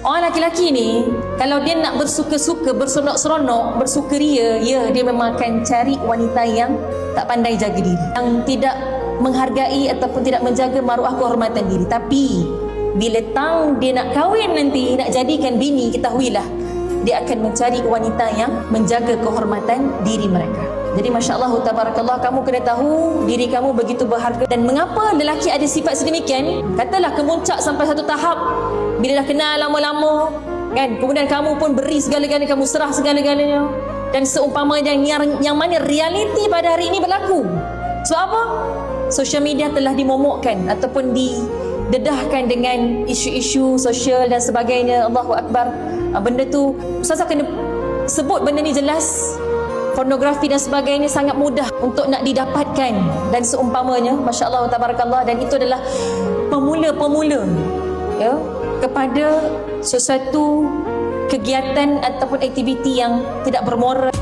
Orang laki-laki ni, kalau dia nak bersuka-suka, berseronok-seronok, bersukaria, ya, dia memang akan cari wanita yang tak pandai jaga diri, yang tidak menghargai ataupun tidak menjaga maruah kehormatan diri. Tapi bila tang dia nak kahwin nanti, nak jadikan bini, ketahuilah dia akan mencari wanita yang menjaga kehormatan diri mereka. Jadi Masya Allah, tabarakallah, kamu kena tahu diri kamu begitu berharga. Dan mengapa lelaki ada sifat sedemikian? Katalah kemuncak sampai satu tahap, bila dah kenal lama-lama kan, kemudian kamu pun beri segala-galanya, kamu serah segala-galanya, dan seumpama yang mana realiti pada hari ini berlaku. Sebab apa? Social media telah dimomokkan ataupun didedahkan dengan isu-isu sosial dan sebagainya. Allahu Akbar. Benda tu Ustazah kena sebut benda ni jelas. Pornografi dan sebagainya sangat mudah untuk nak didapatkan dan seumpamanya. Masya Allah, tabarakallah. Dan itu adalah pemula-pemula, ya, kepada sesuatu kegiatan ataupun aktiviti yang tidak bermoral.